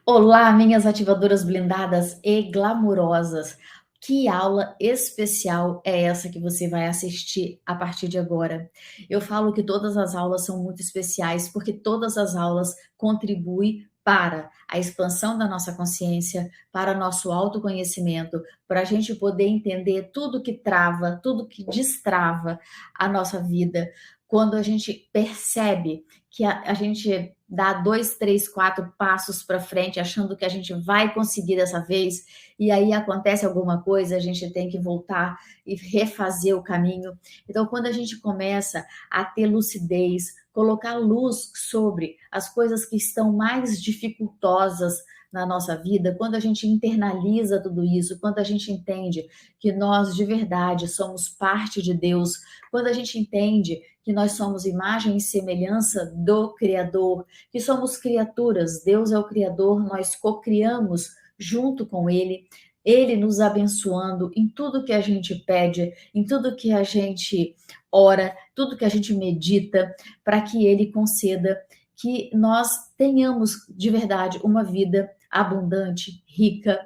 Olá, minhas ativadoras blindadas e glamurosas. Que aula especial é essa que você vai assistir a partir de agora? Eu falo que todas as aulas são muito especiais porque todas as aulas contribuem para a expansão da nossa consciência, para nosso autoconhecimento, para a gente poder entender tudo que trava, tudo que destrava a nossa vida. Quando a gente percebe que a gente dá 2, 3, 4 passos para frente, achando que a gente vai conseguir dessa vez, e aí acontece alguma coisa, a gente tem que voltar e refazer o caminho. Então, quando a gente começa a ter lucidez, colocar luz sobre as coisas que estão mais dificultosas na nossa vida, quando a gente internaliza tudo isso, quando a gente entende que nós de verdade somos parte de Deus, quando a gente entende que nós somos imagem e semelhança do Criador, que somos criaturas, Deus é o Criador, nós co-criamos junto com Ele nos abençoando em tudo que a gente pede, em tudo que a gente ora, tudo que a gente medita, para que Ele conceda que nós tenhamos de verdade uma vida abundante, rica,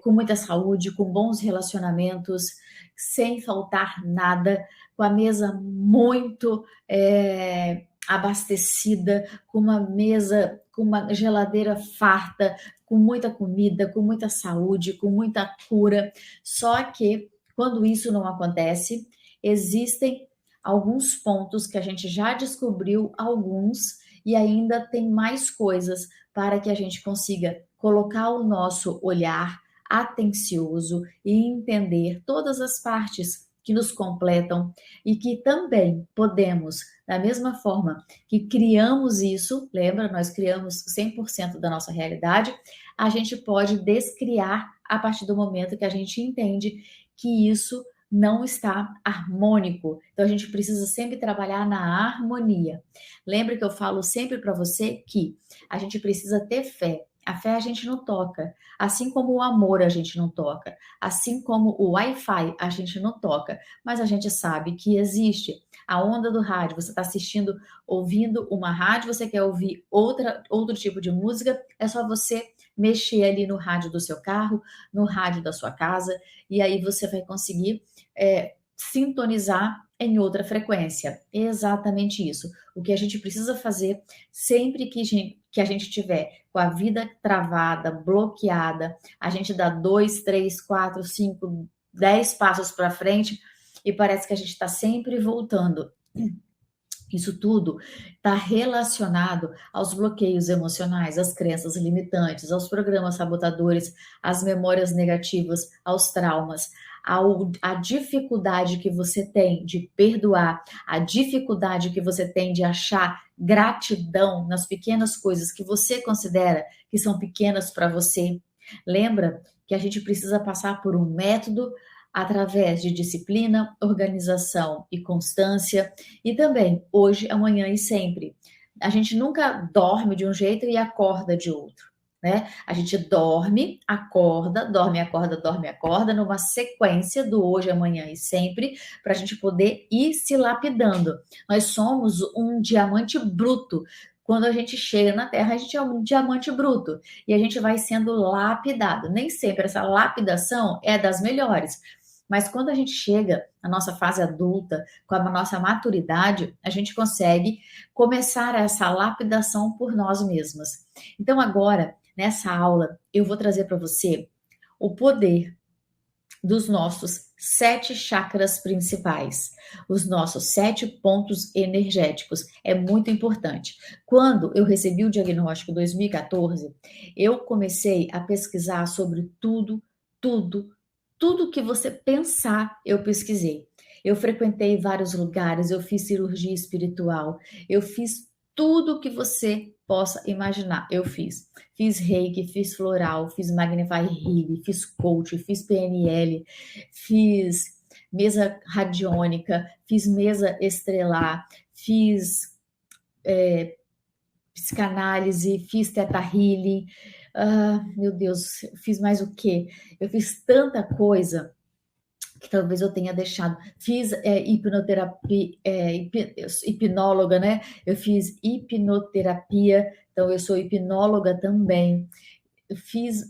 com muita saúde, com bons relacionamentos, sem faltar nada, com a mesa muito abastecida, com uma mesa, com uma geladeira farta, com muita comida, com muita saúde, com muita cura. Só que quando isso não acontece, existem alguns pontos que a gente já descobriu alguns e ainda tem mais coisas para que a gente consiga colocar o nosso olhar atencioso e entender todas as partes que nos completam e que também podemos, da mesma forma que criamos isso, lembra, nós criamos 100% da nossa realidade, a gente pode descriar a partir do momento que a gente entende que isso não está harmônico. Então a gente precisa sempre trabalhar na harmonia. Lembra que eu falo sempre para você que a gente precisa ter fé. A fé a gente não toca, assim como o amor a gente não toca, assim como o Wi-Fi a gente não toca, mas a gente sabe que existe a onda do rádio. Você está assistindo, ouvindo uma rádio, você quer ouvir outro tipo de música, é só você mexer ali no rádio do seu carro, no rádio da sua casa, e aí você vai conseguir sintonizar em outra frequência. Exatamente isso. O que a gente precisa fazer sempre que a gente tiver com a vida travada, bloqueada, a gente dá 2, 3, 4, 5, 10 passos para frente e parece que a gente está sempre voltando. Isso tudo está relacionado aos bloqueios emocionais, às crenças limitantes, aos programas sabotadores, às memórias negativas, aos traumas, à dificuldade que você tem de perdoar, a dificuldade que você tem de achar gratidão nas pequenas coisas que você considera que são pequenas para você. Lembra que a gente precisa passar por um método através de disciplina, organização e constância, e também hoje, amanhã e sempre. A gente nunca dorme de um jeito e acorda de outro, né? A gente dorme, acorda, dorme, acorda, dorme, acorda, numa sequência do hoje, amanhã e sempre, para a gente poder ir se lapidando. Nós somos um diamante bruto. Quando a gente chega na Terra, a gente é um diamante bruto e a gente vai sendo lapidado. Nem sempre essa lapidação é das melhores, mas quando a gente chega na nossa fase adulta, com a nossa maturidade, a gente consegue começar essa lapidação por nós mesmas. Então, agora, nessa aula, eu vou trazer para você o poder dos nossos 7 chakras principais, os nossos 7 pontos energéticos. É muito importante. Quando eu recebi o diagnóstico em 2014, eu comecei a pesquisar sobre tudo que você pensar, eu pesquisei. Eu frequentei vários lugares, eu fiz cirurgia espiritual, eu fiz tudo que você possa imaginar. Eu fiz. Fiz reiki, fiz floral, fiz Magnify Healing, fiz coach, fiz PNL, fiz mesa radiônica, fiz mesa estrelar, fiz psicanálise, fiz teta healing. Meu Deus, fiz mais o quê? Eu fiz tanta coisa que talvez eu tenha deixado. Fiz hipnoterapia, hipnóloga, né? Eu fiz hipnoterapia, então eu sou hipnóloga também. Eu fiz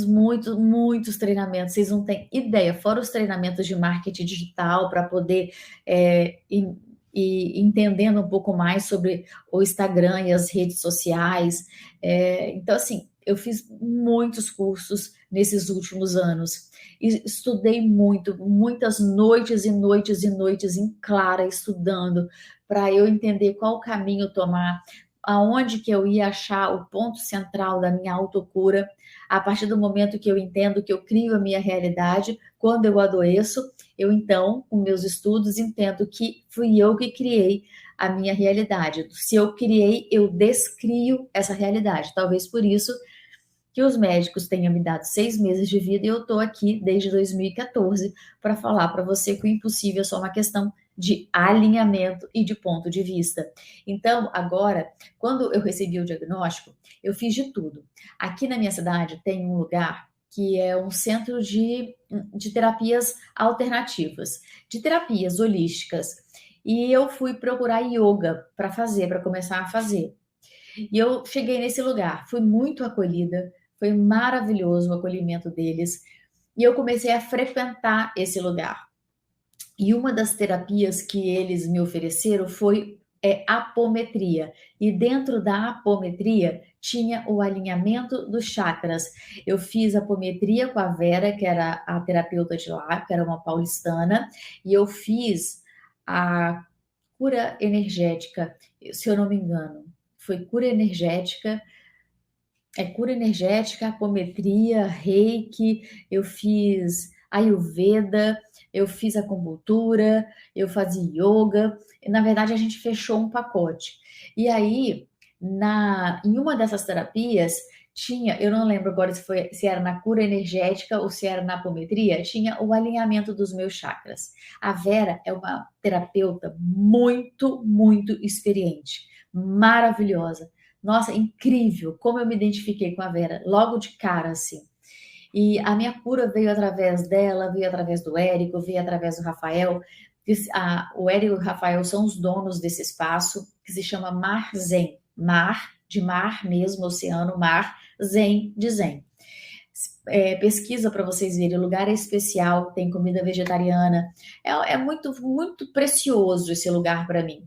muitos treinamentos, vocês não têm ideia, fora os treinamentos de marketing digital para poder ir entendendo um pouco mais sobre o Instagram e as redes sociais. Então, assim, eu fiz muitos cursos nesses últimos anos. E estudei muito, muitas noites e noites e noites em clara, estudando, para eu entender qual caminho tomar, aonde que eu ia achar o ponto central da minha autocura, a partir do momento que eu entendo que eu crio a minha realidade, quando eu adoeço, eu então, com meus estudos, entendo que fui eu que criei a minha realidade. Se eu criei, eu descrio essa realidade. Talvez por isso que os médicos tenham me dado 6 meses de vida e eu estou aqui desde 2014 para falar para você que o impossível é só uma questão de alinhamento e de ponto de vista. Então, agora, quando eu recebi o diagnóstico, eu fiz de tudo. Aqui na minha cidade tem um lugar que é um centro de terapias alternativas, de terapias holísticas. E eu fui procurar yoga para começar a fazer. E eu cheguei nesse lugar, fui muito acolhida, foi maravilhoso o acolhimento deles. E eu comecei a frequentar esse lugar. E uma das terapias que eles me ofereceram foi apometria. E dentro da apometria tinha o alinhamento dos chakras. Eu fiz apometria com a Vera, que era a terapeuta de lá, que era uma paulistana, e eu fiz a cura energética, se eu não me engano. Foi cura energética, apometria, reiki, eu fiz ayurveda, eu fiz acupuntura, eu fazia yoga. Na verdade, a gente fechou um pacote. E aí, em uma dessas terapias, tinha, eu não lembro agora se era na cura energética ou se era na apometria, tinha o alinhamento dos meus chakras. A Vera é uma terapeuta muito experiente, maravilhosa. Nossa, incrível como eu me identifiquei com a Vera, logo de cara, assim. E a minha cura veio através dela, veio através do Érico, veio através do Rafael. O Érico e o Rafael são os donos desse espaço, que se chama Mar Zen. Mar, de mar mesmo, oceano, mar, Zen, de Zen. Pesquisa para vocês verem, o lugar é especial, tem comida vegetariana. É muito precioso esse lugar para mim.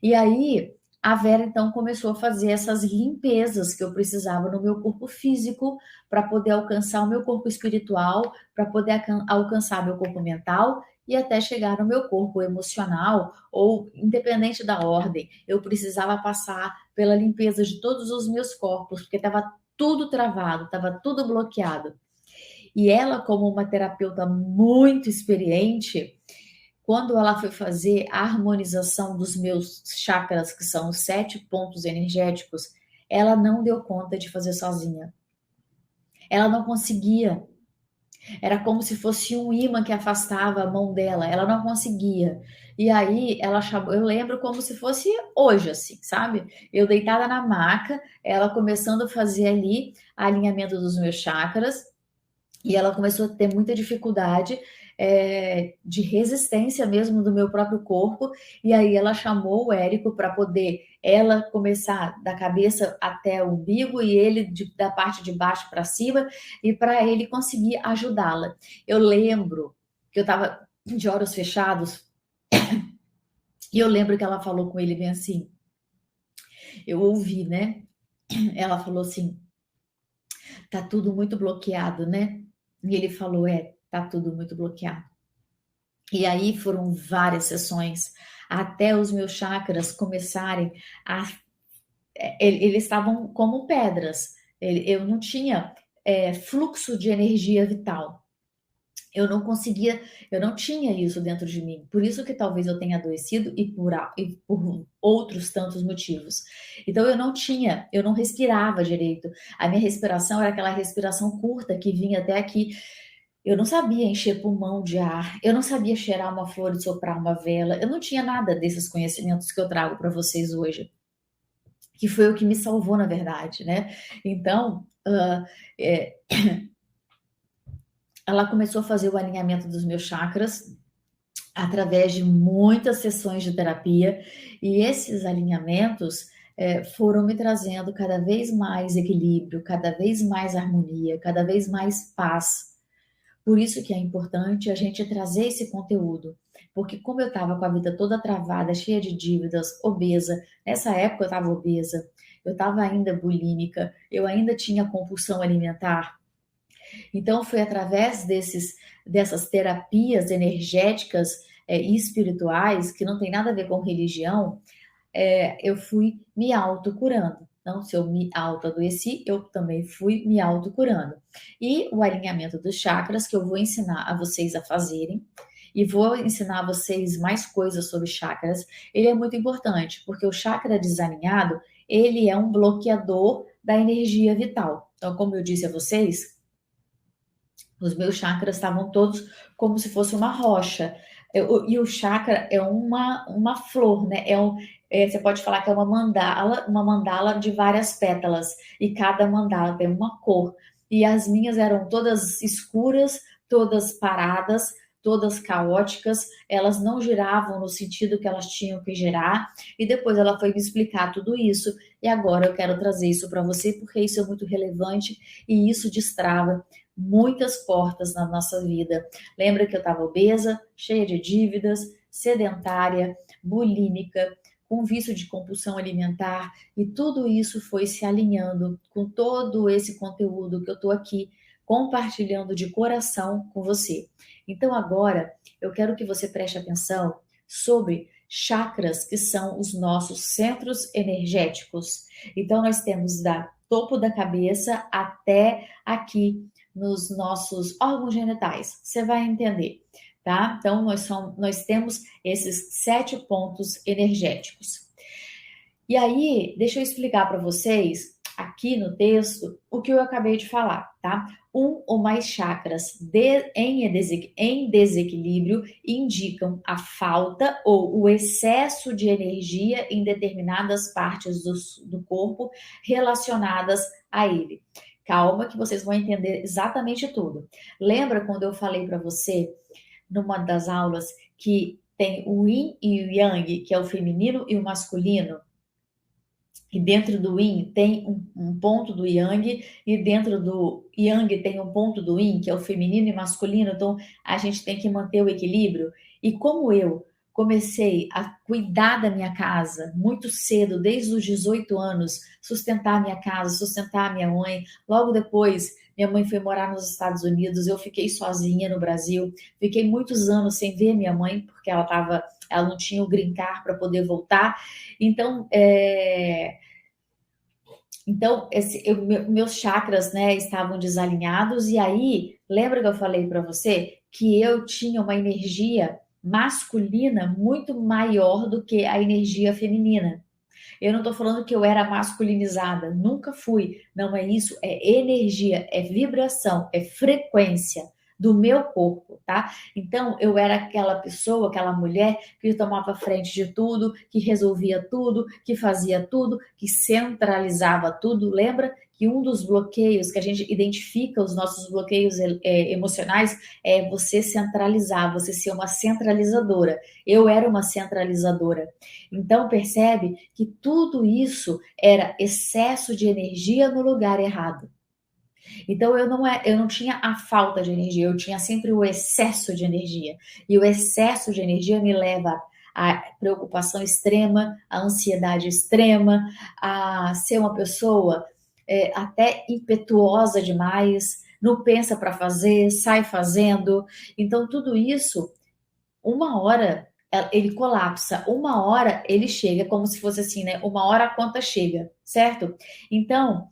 E aí, a Vera então começou a fazer essas limpezas que eu precisava no meu corpo físico para poder alcançar o meu corpo espiritual, para poder alcançar meu corpo mental e até chegar no meu corpo emocional ou independente da ordem. Eu precisava passar pela limpeza de todos os meus corpos, porque estava tudo travado, estava tudo bloqueado. E ela, como uma terapeuta muito experiente, quando ela foi fazer a harmonização dos meus chakras, que são os 7 pontos energéticos, ela não deu conta de fazer sozinha. Ela não conseguia. Era como se fosse um ímã que afastava a mão dela. Ela não conseguia. E aí ela chamou, eu lembro como se fosse hoje, assim, sabe? Eu deitada na maca, ela começando a fazer ali alinhamento dos meus chakras. E ela começou a ter muita dificuldade de resistência mesmo do meu próprio corpo. E aí ela chamou o Érico para poder ela começar da cabeça até o umbigo e ele da parte de baixo para cima, e para ele conseguir ajudá-la. Eu lembro que eu estava de olhos fechados e eu lembro que ela falou com ele bem assim. Eu ouvi, né? Ela falou assim: tá tudo muito bloqueado, né? E ele falou: tá tudo muito bloqueado. E aí foram várias sessões até os meus chakras começarem a. Eles estavam como pedras. Eu não tinha fluxo de energia vital. Eu não conseguia, eu não tinha isso dentro de mim. Por isso que talvez eu tenha adoecido e por outros tantos motivos. Então eu não respirava direito. A minha respiração era aquela respiração curta que vinha até aqui. Eu não sabia encher pulmão de ar, eu não sabia cheirar uma flor e soprar uma vela, eu não tinha nada desses conhecimentos que eu trago para vocês hoje, que foi o que me salvou, na verdade, né? Então, ela começou a fazer o alinhamento dos meus chakras através de muitas sessões de terapia, e esses alinhamentos foram me trazendo cada vez mais equilíbrio, cada vez mais harmonia, cada vez mais paz. Por isso que é importante a gente trazer esse conteúdo, porque como eu estava com a vida toda travada, cheia de dívidas, obesa, nessa época eu estava obesa, eu estava ainda bulímica, eu ainda tinha compulsão alimentar. Então foi através dessas terapias energéticas e espirituais, que não tem nada a ver com religião, eu fui me autocurando. Então, se eu me autoadoeci, eu também fui me autocurando. E o alinhamento dos chakras, que eu vou ensinar a vocês a fazerem, e vou ensinar a vocês mais coisas sobre chakras, ele é muito importante, porque o chakra desalinhado, ele é um bloqueador da energia vital. Então, como eu disse a vocês, os meus chakras estavam todos como se fosse uma rocha. E o chakra é uma flor, né? Você pode falar que é uma mandala de várias pétalas. E cada mandala tem uma cor. E as minhas eram todas escuras, todas paradas, todas caóticas. Elas não giravam no sentido que elas tinham que girar. E depois ela foi me explicar tudo isso. E agora eu quero trazer isso para você, porque isso é muito relevante e isso destrava muitas portas na nossa vida. Lembra que eu estava obesa, cheia de dívidas, sedentária, bulímica, com vício de compulsão alimentar, e tudo isso foi se alinhando com todo esse conteúdo que eu estou aqui compartilhando de coração com você. Então agora eu quero que você preste atenção sobre chakras, que são os nossos centros energéticos. Então nós temos da topo da cabeça até aqui nos nossos órgãos genitais. Você vai entender, tá? Então, nós temos esses 7 pontos energéticos. E aí, deixa eu explicar para vocês, aqui no texto, o que eu acabei de falar, tá? Um ou mais chakras em desequilíbrio indicam a falta ou o excesso de energia em determinadas partes do corpo relacionadas a ele. Calma que vocês vão entender exatamente tudo. Lembra quando eu falei para você, numa das aulas, que tem o yin e o yang, que é o feminino e o masculino? E dentro do yin tem um ponto do yang, e dentro do yang tem um ponto do yin, que é o feminino e masculino. Então, a gente tem que manter o equilíbrio. E como eu comecei a cuidar da minha casa muito cedo, desde os 18 anos, sustentar minha casa, sustentar minha mãe. Logo depois, minha mãe foi morar nos Estados Unidos, eu fiquei sozinha no Brasil. Fiquei muitos anos sem ver minha mãe, porque ela não tinha o green card para poder voltar. Então, meus chakras, né, estavam desalinhados, e aí, lembra que eu falei para você que eu tinha uma energia masculina muito maior do que a energia feminina. Eu não estou falando que eu era masculinizada, nunca fui. Não é isso, é energia, é vibração, é frequência do meu corpo, tá? Então, eu era aquela pessoa, aquela mulher que tomava frente de tudo, que resolvia tudo, que fazia tudo, que centralizava tudo. Lembra que um dos bloqueios que a gente identifica, os nossos bloqueios emocionais, é você centralizar, você ser uma centralizadora. Eu era uma centralizadora. Então, percebe que tudo isso era excesso de energia no lugar errado. Então, eu não tinha a falta de energia, eu tinha sempre o excesso de energia. E o excesso de energia me leva à preocupação extrema, à ansiedade extrema, a ser uma pessoa até impetuosa demais, não pensa para fazer, sai fazendo. Então, tudo isso, uma hora ele colapsa, uma hora ele chega, como se fosse assim, né? Uma hora a conta chega, certo? Então,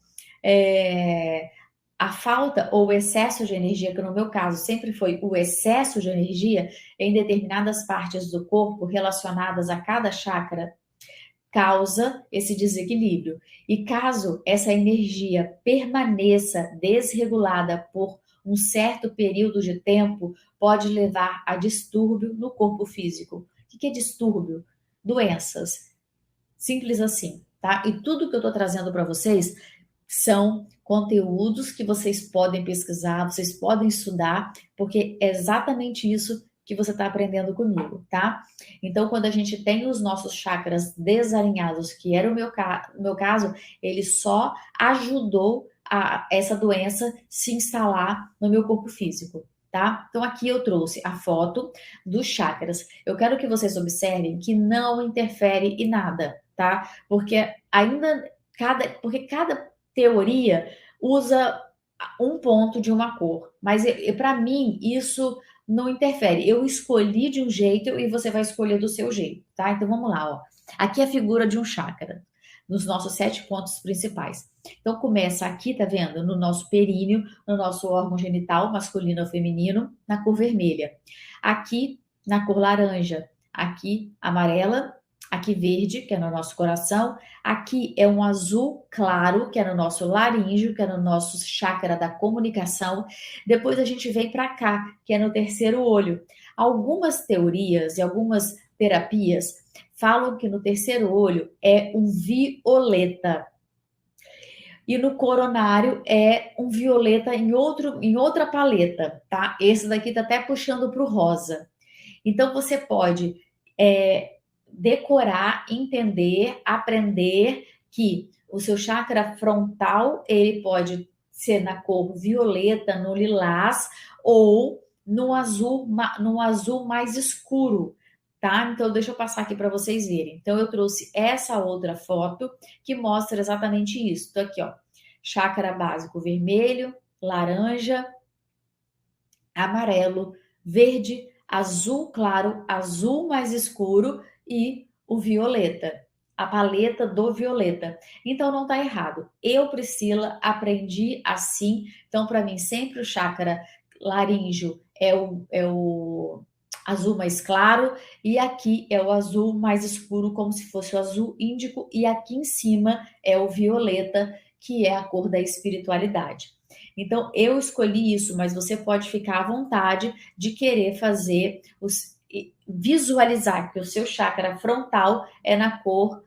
a falta ou o excesso de energia, que no meu caso sempre foi o excesso de energia em determinadas partes do corpo relacionadas a cada chakra, causa esse desequilíbrio. E caso essa energia permaneça desregulada por um certo período de tempo, pode levar a distúrbio no corpo físico. O que é distúrbio? Doenças. Simples assim, tá? E tudo que eu tô trazendo para vocês são conteúdos que vocês podem pesquisar, vocês podem estudar, porque é exatamente isso que você está aprendendo comigo, tá? Então, quando a gente tem os nossos chakras desalinhados, que era o meu caso, ele só ajudou essa doença se instalar no meu corpo físico, tá? Então, aqui eu trouxe a foto dos chakras. Eu quero que vocês observem que não interfere em nada, tá? Porque porque cada teoria usa um ponto de uma cor, mas para mim isso não interfere. Eu escolhi de um jeito e você vai escolher do seu jeito, tá? Então vamos lá, ó. Aqui é a figura de um chakra, nos nossos 7 pontos principais. Então começa aqui, tá vendo? No nosso períneo, no nosso órgão genital, masculino ou feminino, na cor vermelha. Aqui na cor laranja, aqui amarela, aqui verde, que é no nosso coração, aqui é um azul claro, que é no nosso laríngeo, que é no nosso chakra da comunicação. Depois a gente vem para cá, que é no terceiro olho. Algumas teorias e algumas terapias falam que no terceiro olho é um violeta. E no coronário é um violeta em outra paleta, tá? Esse daqui tá até puxando para o rosa. Então você pode decorar, entender, aprender que o seu chakra frontal ele pode ser na cor violeta, no lilás ou no azul mais escuro, tá? Então deixa eu passar aqui para vocês verem. Então eu trouxe essa outra foto que mostra exatamente isso. Então aqui, ó, chakra básico vermelho, laranja, amarelo, verde, azul claro, azul mais escuro e o violeta, a paleta do violeta. Então não está errado. Eu, Priscila, aprendi assim. Então, para mim, sempre o chakra laríngeo é o azul mais claro e aqui é o azul mais escuro, como se fosse o azul índico, e aqui em cima é o violeta, que é a cor da espiritualidade. Então, eu escolhi isso, mas você pode ficar à vontade de querer visualizar que o seu chakra frontal é na cor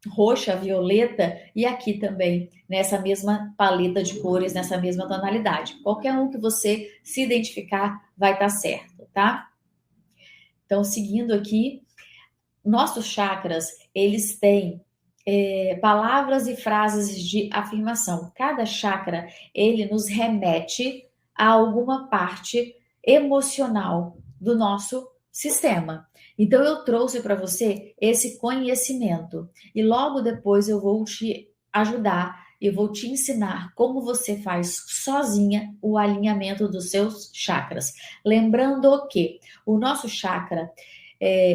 roxa, violeta, e aqui também, nessa mesma paleta de cores, nessa mesma tonalidade. Qualquer um que você se identificar vai estar certo, tá? Então, seguindo aqui, nossos chakras, eles têm palavras e frases de afirmação. Cada chakra, ele nos remete a alguma parte emocional do nosso sistema. Então, eu trouxe para você esse conhecimento e logo depois eu vou te ajudar, eu vou te ensinar como você faz sozinha o alinhamento dos seus chakras. Lembrando que o nosso chakra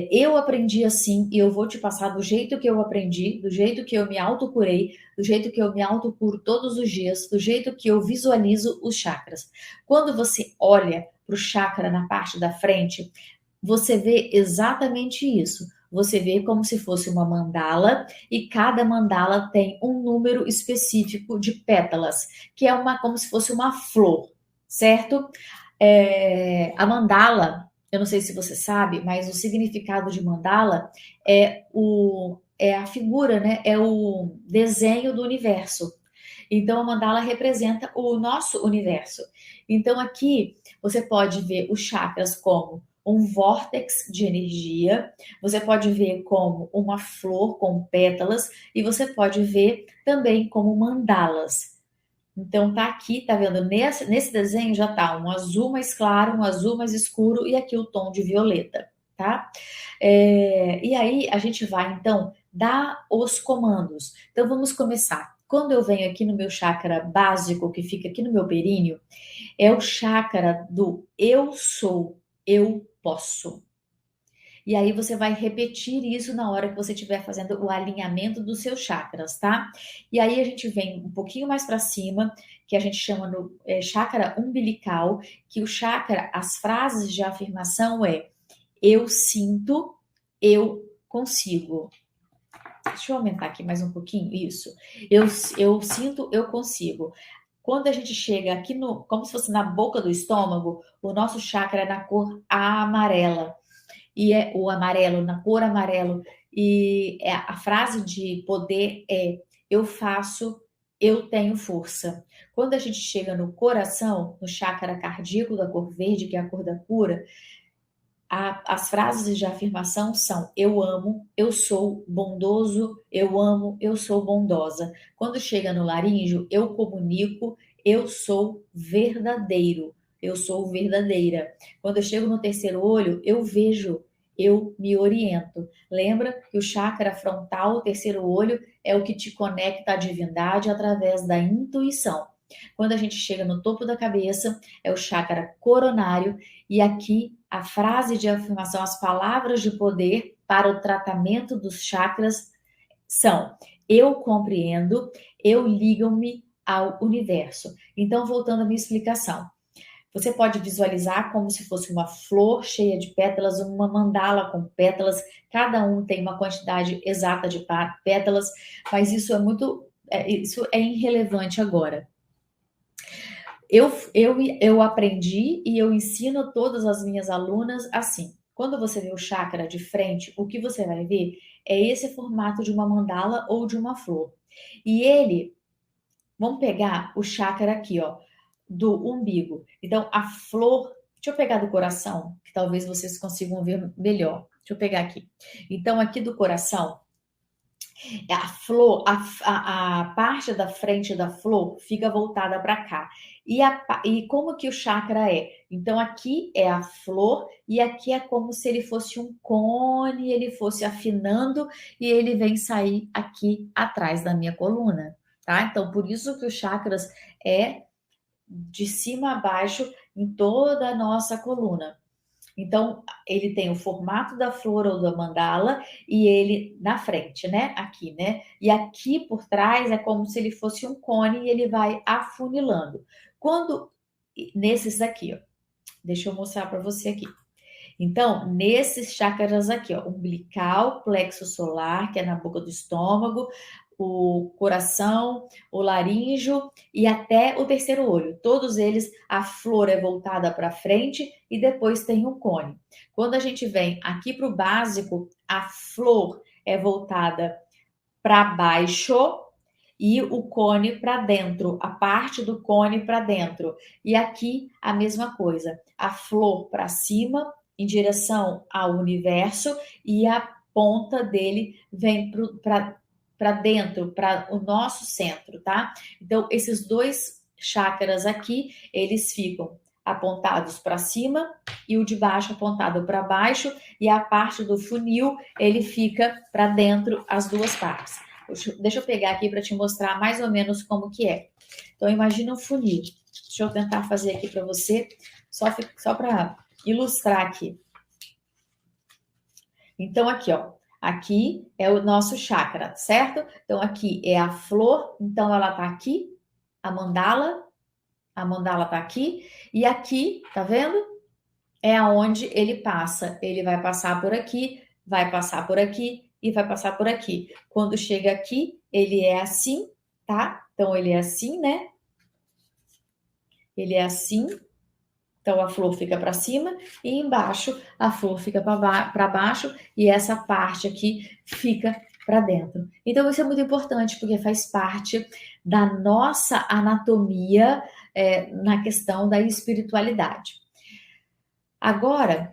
eu aprendi assim e eu vou te passar do jeito que eu aprendi, do jeito que eu me autocurei, do jeito que eu me autocuro todos os dias, do jeito que eu visualizo os chakras. Quando você olha para o chakra na parte da frente, você vê exatamente isso. Você vê como se fosse uma mandala e cada mandala tem um número específico de pétalas, que é como se fosse uma flor, certo? A mandala, eu não sei se você sabe, mas o significado de mandala é a figura, né? É o desenho do universo. Então, a mandala representa o nosso universo. Então, aqui você pode ver os chakras como um vórtex de energia, você pode ver como uma flor com pétalas e você pode ver também como mandalas. Então tá aqui, tá vendo? Nesse desenho já tá um azul mais claro, um azul mais escuro e aqui o tom de violeta, tá? E aí a gente vai então dar os comandos. Então vamos começar. Quando eu venho aqui no meu chakra básico, que fica aqui no meu períneo, é o chakra do eu sou, eu posso. E aí você vai repetir isso na hora que você estiver fazendo o alinhamento dos seus chakras, tá? E aí a gente vem um pouquinho mais para cima, que a gente chama no chakra umbilical, que o chakra, as frases de afirmação é eu sinto, eu consigo. Deixa eu aumentar aqui mais um pouquinho, isso. Eu sinto, eu consigo. Quando a gente chega aqui como se fosse na boca do estômago, o nosso chakra é na cor amarela e é o amarelo, na cor amarelo, e a frase de poder é eu faço, eu tenho força. Quando a gente chega no coração, no chakra cardíaco da cor verde, que é a cor da cura, as frases de afirmação são: eu amo, eu sou bondoso, eu amo, eu sou bondosa. Quando chega no laríngeo, eu comunico, eu sou verdadeiro, eu sou verdadeira. Quando eu chego no terceiro olho, eu vejo, eu me oriento. Lembra que o chakra frontal, o terceiro olho, é o que te conecta à divindade através da intuição. Quando a gente chega no topo da cabeça, é o chakra coronário, e aqui a frase de afirmação, as palavras de poder para o tratamento dos chakras são: eu compreendo, eu ligo-me ao universo. Então, voltando à minha explicação, você pode visualizar como se fosse uma flor cheia de pétalas, uma mandala com pétalas, cada um tem uma quantidade exata de pétalas, mas isso é irrelevante agora. Eu aprendi e eu ensino todas as minhas alunas assim. Quando você vê o chakra de frente, o que você vai ver é esse formato de uma mandala ou de uma flor. E ele, vamos pegar o chakra aqui, ó, do umbigo. Então, a flor, deixa eu pegar do coração, que talvez vocês consigam ver melhor. Deixa eu pegar aqui. Então, aqui do coração, a flor, a parte da frente da flor fica voltada para cá. E como que o chakra é? Então aqui é a flor e aqui é como se ele fosse um cone, ele fosse afinando e ele vem sair aqui atrás da minha coluna, tá? Então por isso que os chakras é de cima a baixo em toda a nossa coluna. Então, ele tem o formato da flor ou da mandala e ele na frente, né? Aqui, né? E aqui por trás é como se ele fosse um cone e ele vai afunilando. Quando nesses aqui, ó, deixa eu mostrar para você aqui. Então, nesses chakras aqui, ó, umbilical, plexo solar, que é na boca do estômago, o coração, o laríngeo e até o terceiro olho. Todos eles, a flor é voltada para frente e depois tem o cone. Quando a gente vem aqui para o básico, a flor é voltada para baixo e o cone para dentro, a parte do cone para dentro. E aqui a mesma coisa, a flor para cima, em direção ao universo, e a ponta dele vem para dentro, para o nosso centro, tá? Então, esses dois chakras aqui, eles ficam apontados para cima e o de baixo apontado para baixo, e a parte do funil, ele fica para dentro, as duas partes. Deixa eu pegar aqui para te mostrar mais ou menos como que é. Então, imagina um funil. Deixa eu tentar fazer aqui para você, só para ilustrar aqui. Então, aqui, ó. Aqui é o nosso chakra, certo? Então, aqui é a flor. Então, ela tá aqui. A mandala tá aqui. E aqui, tá vendo? É aonde ele passa. Ele vai passar por aqui, vai passar por aqui e vai passar por aqui. Quando chega aqui, ele é assim, tá? Então, ele é assim, né? Ele é assim. Então, a flor fica para cima e embaixo a flor fica para baixo e essa parte aqui fica para dentro. Então, isso é muito importante porque faz parte da nossa anatomia na questão da espiritualidade. Agora,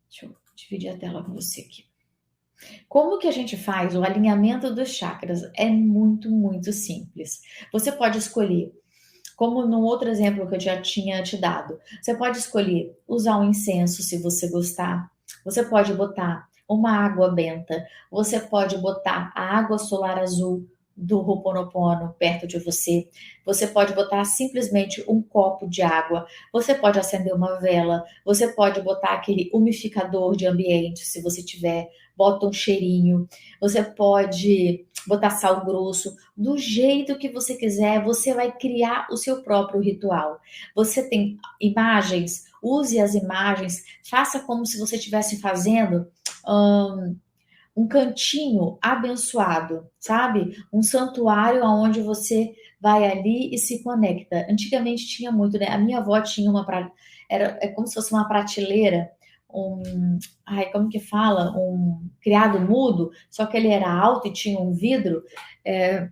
deixa eu dividir a tela com você aqui. Como que a gente faz o alinhamento dos chakras? É muito, muito simples. Você pode escolher, como no outro exemplo que eu já tinha te dado, você pode escolher usar um incenso se você gostar. Você pode botar uma água benta. Você pode botar a água solar azul do Ho'oponopono perto de você. Você pode botar simplesmente um copo de água. Você pode acender uma vela. Você pode botar aquele umidificador de ambiente, se você tiver. Bota um cheirinho. Você pode botar sal grosso. Do jeito que você quiser, você vai criar o seu próprio ritual. Você tem imagens, use as imagens, faça como se você estivesse fazendo um cantinho abençoado, sabe? Um santuário onde você vai ali e se conecta. Antigamente tinha muito, né? A minha avó tinha é como se fosse uma prateleira ai, como que fala? Um criado mudo, só que ele era alto e tinha um vidro, é,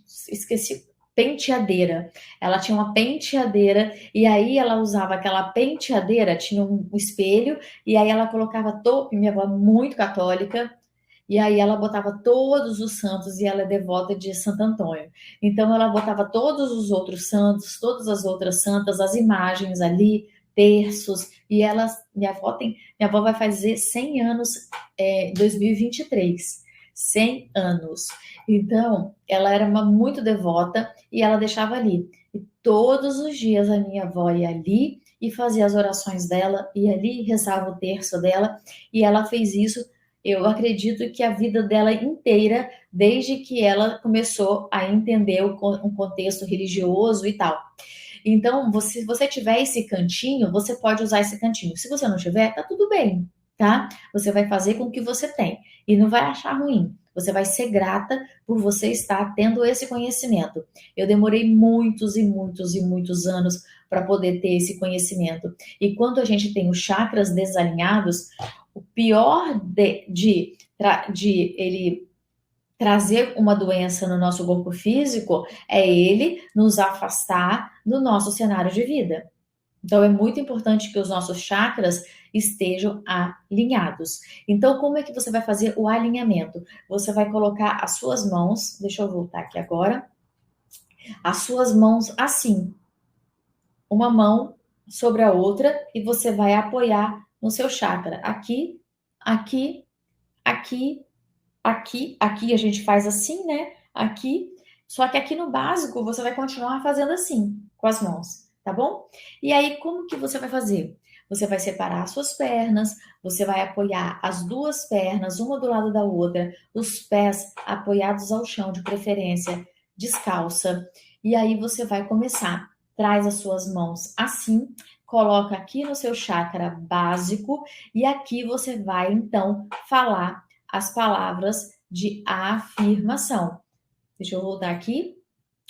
esqueci, penteadeira. Ela tinha uma penteadeira e aí ela usava aquela penteadeira, tinha um espelho e aí ela colocava minha avó é muito católica, e aí ela botava todos os santos e ela é devota de Santo Antônio. Então ela botava todos os outros santos, todas as outras santas, as imagens ali, terços, e ela, minha avó vai fazer 100 anos em 2023. 100 anos. Então, ela era uma muito devota e ela deixava ali. E todos os dias a minha avó ia ali e fazia as orações dela, ia ali, rezava o terço dela, e ela fez isso, eu acredito que a vida dela inteira, desde que ela começou a entender um contexto religioso e tal. Então, se você tiver esse cantinho, você pode usar esse cantinho. Se você não tiver, tá tudo bem, tá? Você vai fazer com o que você tem e não vai achar ruim. Você vai ser grata por você estar tendo esse conhecimento. Eu demorei muitos e muitos e muitos anos para poder ter esse conhecimento. E quando a gente tem os chakras desalinhados, o pior de ele trazer uma doença no nosso corpo físico é ele nos afastar do nosso cenário de vida. Então, é muito importante que os nossos chakras estejam alinhados. Então, como é que você vai fazer o alinhamento? Você vai colocar as suas mãos, deixa eu voltar aqui agora, as suas mãos assim, uma mão sobre a outra, e você vai apoiar no seu chakra. Aqui, aqui, aqui, aqui a gente faz assim, né? Aqui. Só que aqui no básico você vai continuar fazendo assim, com as mãos, tá bom? E aí, como que você vai fazer? Você vai separar as suas pernas, você vai apoiar as duas pernas, uma do lado da outra, os pés apoiados ao chão, de preferência, descalça. E aí você vai começar. Traz as suas mãos assim, coloca aqui no seu chakra básico, e aqui você vai então falar as palavras de afirmação. Deixa eu voltar aqui.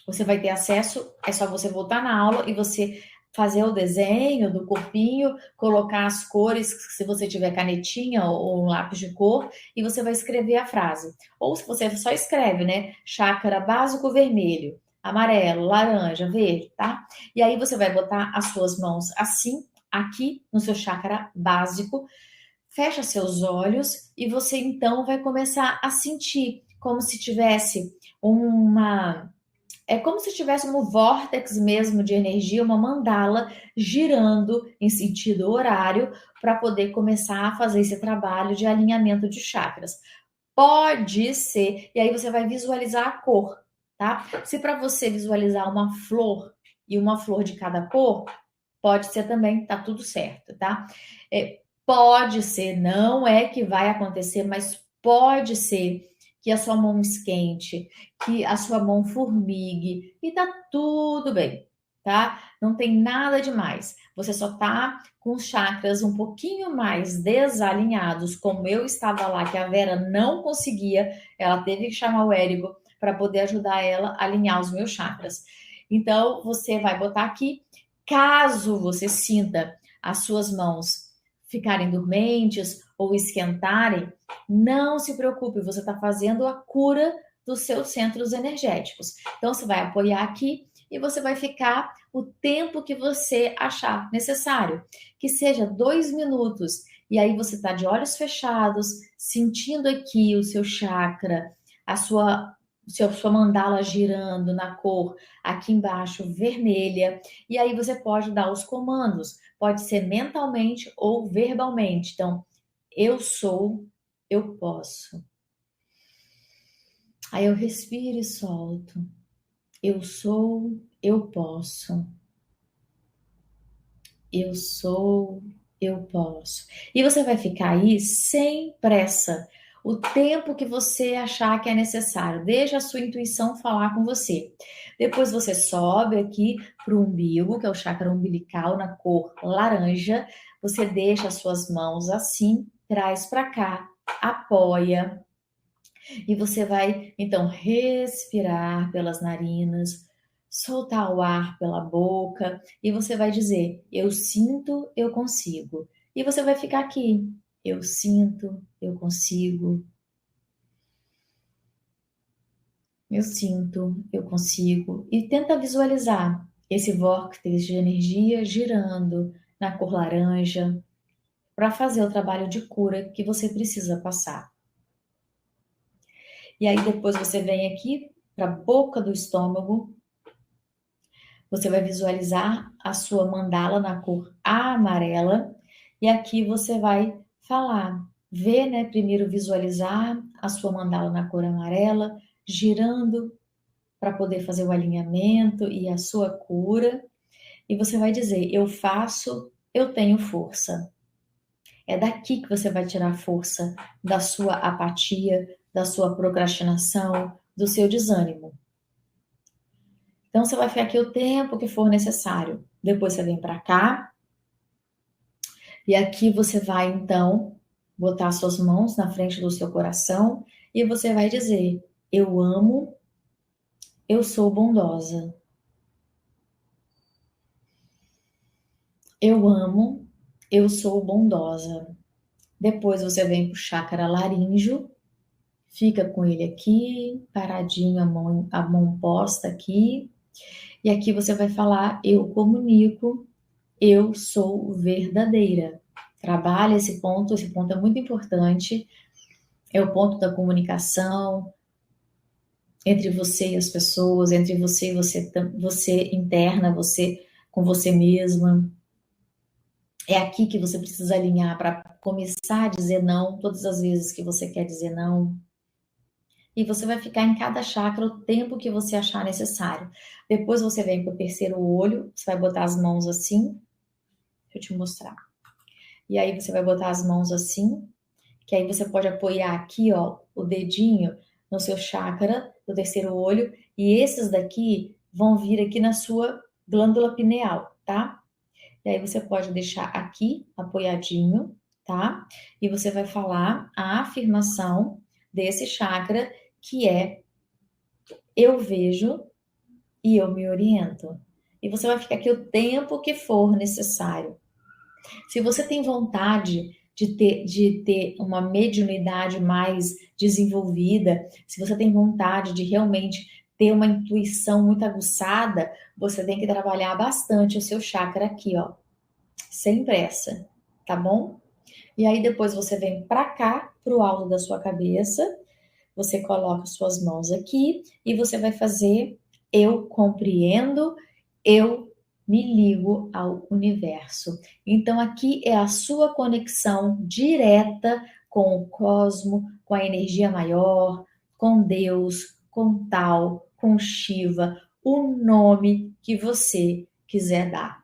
Você vai ter acesso, é só você voltar na aula e você fazer o desenho do corpinho, colocar as cores, se você tiver canetinha ou um lápis de cor, e você vai escrever a frase. Ou se você só escreve, né? Chácara básico vermelho, amarelo, laranja, verde, tá? E aí você vai botar as suas mãos assim, aqui no seu chácara básico, fecha seus olhos e você então vai começar a sentir como se tivesse uma. É como se tivesse um vórtex mesmo de energia, uma mandala girando em sentido horário para poder começar a fazer esse trabalho de alinhamento de chakras. Pode ser, e aí você vai visualizar a cor, tá? Se para você visualizar uma flor e uma flor de cada cor, pode ser também, tá tudo certo, tá? Pode ser, não é que vai acontecer, mas pode ser que a sua mão esquente, que a sua mão formigue e tá tudo bem, tá? Não tem nada demais. Você só tá com os chakras um pouquinho mais desalinhados, como eu estava lá, que a Vera não conseguia, ela teve que chamar o Érico para poder ajudar ela a alinhar os meus chakras. Então, você vai botar aqui, caso você sinta as suas mãos ficarem dormentes ou esquentarem, não se preocupe, você está fazendo a cura dos seus centros energéticos. Então, você vai apoiar aqui e você vai ficar o tempo que você achar necessário, que seja 2 minutos. E aí você está de olhos fechados, sentindo aqui o seu chakra, a sua mandala girando na cor aqui embaixo vermelha. E aí você pode dar os comandos, pode ser mentalmente ou verbalmente. Então, eu sou, eu posso. Aí eu respiro e solto. Eu sou, eu posso. Eu sou, eu posso. E você vai ficar aí sem pressa. O tempo que você achar que é necessário. Deixa a sua intuição falar com você. Depois você sobe aqui para o umbigo, que é o chakra umbilical na cor laranja. Você deixa as suas mãos assim, traz para cá, apoia. E você vai, então, respirar pelas narinas, soltar o ar pela boca, e você vai dizer: eu sinto, eu consigo. E você vai ficar aqui. Eu sinto, eu consigo. Eu sinto, eu consigo. E tenta visualizar esse vórtice de energia girando na cor laranja para fazer o trabalho de cura que você precisa passar. E aí depois você vem aqui para a boca do estômago. Você vai visualizar a sua mandala na cor amarela. E aqui você vai falar. Ver, né? Primeiro visualizar a sua mandala na cor amarela, girando para poder fazer o alinhamento e a sua cura. E você vai dizer: eu faço, eu tenho força. É daqui que você vai tirar força da sua apatia, da sua procrastinação, do seu desânimo. Então você vai ficar aqui o tempo que for necessário. Depois você vem para cá e aqui você vai então botar suas mãos na frente do seu coração e você vai dizer: eu amo, eu sou bondosa. Eu amo, eu sou bondosa. Depois você vem para o chakra laríngeo, fica com ele aqui, paradinho, a mão posta aqui. E aqui você vai falar: eu comunico, eu sou verdadeira. Trabalha esse ponto é muito importante. É o ponto da comunicação entre você e as pessoas, entre você e você interna, você com você mesma. É aqui que você precisa alinhar para começar a dizer não todas as vezes que você quer dizer não. E você vai ficar em cada chakra o tempo que você achar necessário. Depois você vem para o terceiro olho, você vai botar as mãos assim. Deixa eu te mostrar. E aí você vai botar as mãos assim, que aí você pode apoiar aqui, ó, o dedinho no seu chakra do terceiro olho, e esses daqui vão vir aqui na sua glândula pineal, tá? E aí você pode deixar aqui apoiadinho, tá? E você vai falar a afirmação desse chakra, que é: eu vejo e eu me oriento. E você vai ficar aqui o tempo que for necessário. Se você tem vontade de ter uma mediunidade mais desenvolvida, se você tem vontade de realmente ter uma intuição muito aguçada, você tem que trabalhar bastante o seu chakra aqui, ó, sem pressa, tá bom? E aí depois você vem para cá, pro alto da sua cabeça, você coloca suas mãos aqui e você vai fazer: eu compreendo, eu me ligo ao universo. Então aqui é a sua conexão direta com o cosmo, com a energia maior, com Deus, com Tal, com Shiva, o nome que você quiser dar.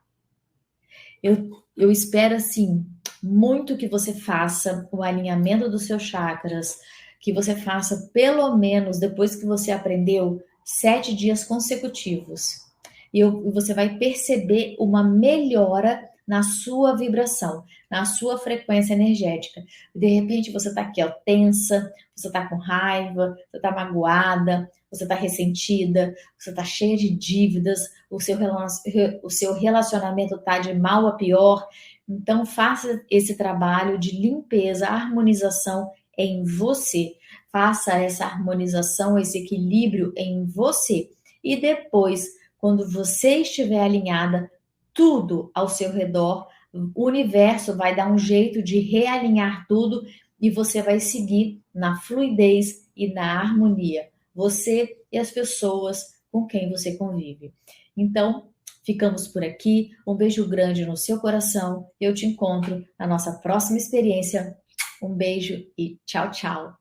Eu espero, assim, muito que você faça o alinhamento dos seus chakras, que você faça pelo menos, depois que você aprendeu, 7 dias consecutivos. E você vai perceber uma melhora na sua vibração, na sua frequência energética. De repente você está aqui, ó, tensa, você está com raiva, você está magoada, você está ressentida, você está cheia de dívidas, o seu relacionamento está de mal a pior. Então faça esse trabalho de limpeza, harmonização em você. Faça essa harmonização, esse equilíbrio em você. E depois, quando você estiver alinhada, tudo ao seu redor, o universo vai dar um jeito de realinhar tudo e você vai seguir na fluidez e na harmonia. Você e as pessoas com quem você convive. Então, ficamos por aqui. Um beijo grande no seu coração. Eu te encontro na nossa próxima experiência. Um beijo e tchau, tchau.